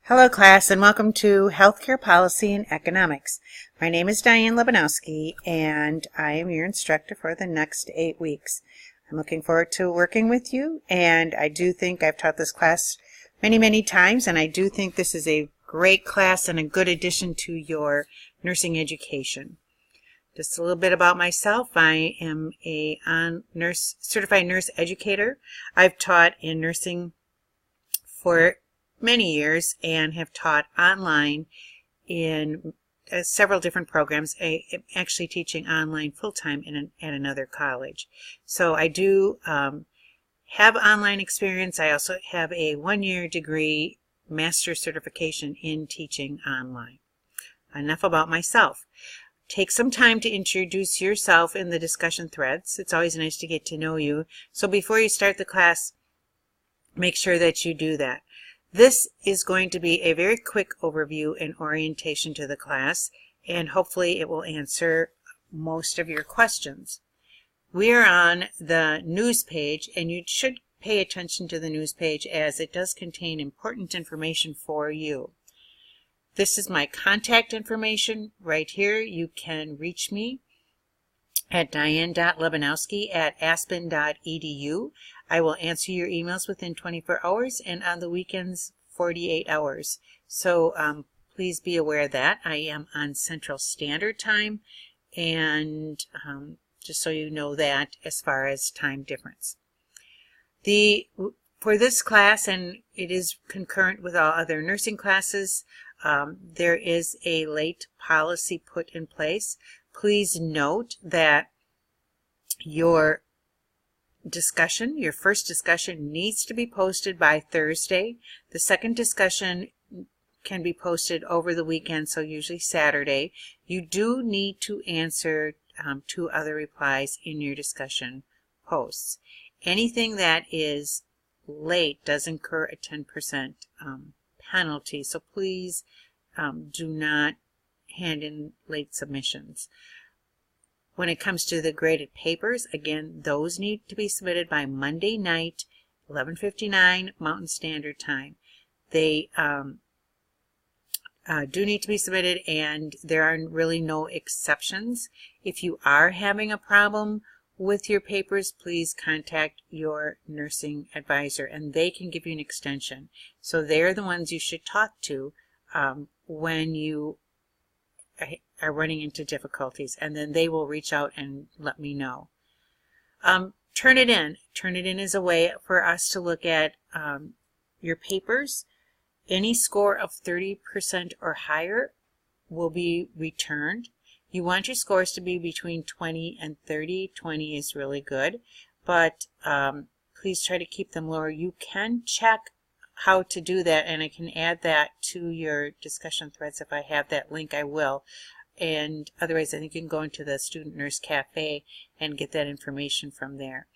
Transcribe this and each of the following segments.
Hello class and welcome to Healthcare Policy and Economics. My name is Diane Lebanowski and I am your instructor for the next 8 weeks. I'm looking forward to working with you, and I do think I've taught this class many times, and I do think this is a great class and a good addition to your nursing education. Just a little bit about myself. I am a certified nurse educator. I've taught in nursing for many years and have taught online in several different programs. I'm actually teaching online full-time at another college. So I do have online experience. I also have a 1-year degree master's certification in teaching online. Enough about myself. Take some time to introduce yourself in the discussion threads. It's always nice to get to know you. So before you start the class, make sure that you do that. This is going to be a very quick overview and orientation to the class, and hopefully it will answer most of your questions. We are on the news page, and you should pay attention to the news page as it does contain important information for you. This is my contact information right here. You can reach me at diane.lebanowski@aspen.edu. I will answer your emails within 24 hours and on the weekends 48 hours. So please be aware of that. I am on Central Standard Time, and just so you know that as far as time difference. For this class, and it is concurrent with all other nursing classes, there is a late policy put in place. Please note that your first discussion needs to be posted by Thursday. The second discussion can be posted over the weekend, so usually Saturday. You do need to answer 2 other replies in your discussion posts. Anything that is late does incur a 10% penalty, so please do not hand in late submissions. When it comes to the graded papers, again, those need to be submitted by Monday night, 11:59 Mountain Standard Time. They do need to be submitted, and there are really no exceptions. If you are having a problem with your papers, please contact your nursing advisor, and they can give you an extension. So they're the ones you should talk to when you are running into difficulties, and then they will reach out and let me know. Turn it in. Turn it in is a way for us to look at your papers. Any score of 30% or higher will be returned. You want your scores to be between 20 and 30. 20 is really good, but please try to keep them lower. You can check how to do that, and I can add that to your discussion threads. If I have that link, I will. And otherwise, I think you can go into the Student Nurse Cafe and get that information from there.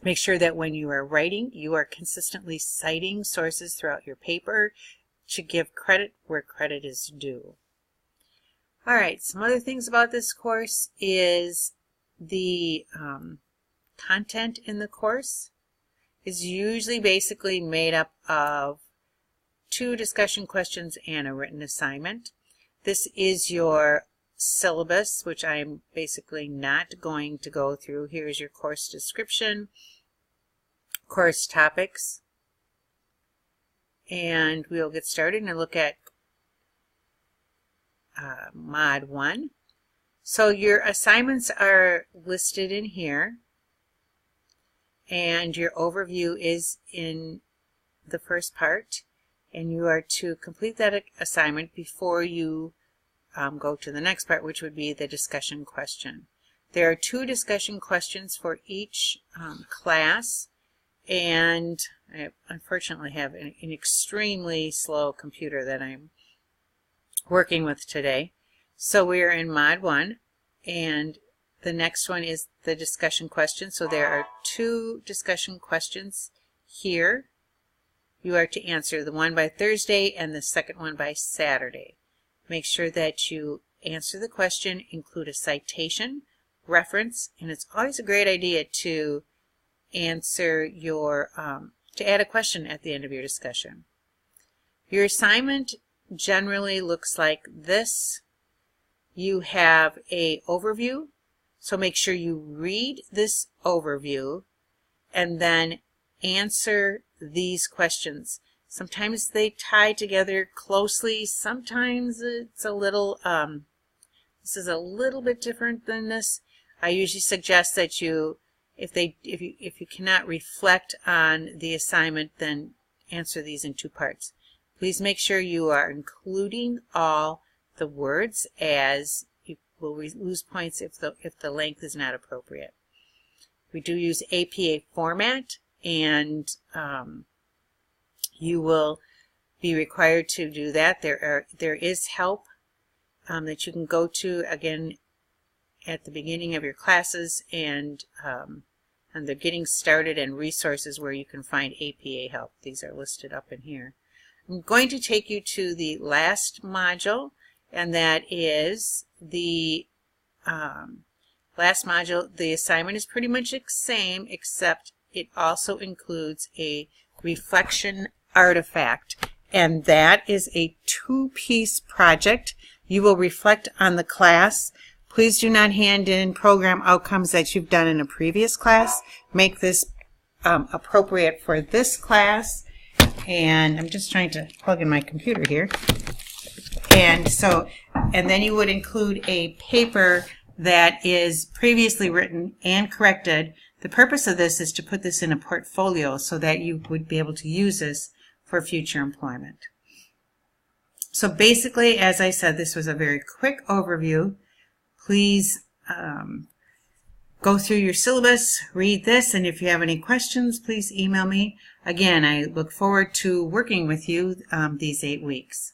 Make sure that when you are writing, you are consistently citing sources throughout your paper to give credit where credit is due. All right, some other things about this course is the content in the course is usually basically made up of 2 discussion questions and a written assignment. This is your syllabus, which I'm basically not going to go through. Here's your course description, course topics, and we'll get started and look at Mod 1. So your assignments are listed in here, and your overview is in the first part, and you are to complete that assignment before you go to the next part, which would be the discussion question. There are 2 discussion questions for each class, and I unfortunately have an extremely slow computer that I'm working with today. So we are in Mod 1, and the next one is the discussion question. So there are 2 discussion questions here. You are to answer the one by Thursday and the second one by Saturday. Make sure that you answer the question, include a citation, reference, and it's always a great idea to answer to add a question at the end of your discussion. Your assignment generally looks like this. You have an overview, so make sure you read this overview and then answer these questions. Sometimes they tie together closely, sometimes it's a little, this is a little bit different than this. I usually suggest that you, if you cannot reflect on the assignment, then answer these in two parts. Please make sure you are including all the words, as you will lose points if the length is not appropriate. We do use APA format, and you will be required to do that. There is help that you can go to, again, at the beginning of your classes, and the Getting Started and resources where you can find APA help. These are listed up in here. I'm going to take you to the last module, and that is the last module. The assignment is pretty much the same, except it also includes a reflection artifact, and that is a two-piece project. You will reflect on the class. Please do not hand in program outcomes that you've done in a previous class. Make this appropriate for this class. And I'm just trying to plug in my computer here. And then you would include a paper that is previously written and corrected. The purpose of this is to put this in a portfolio so that you would be able to use this for future employment. So basically, as I said, this was a very quick overview. Please go through your syllabus, read this, and if you have any questions, please email me. Again, I look forward to working with you these 8 weeks.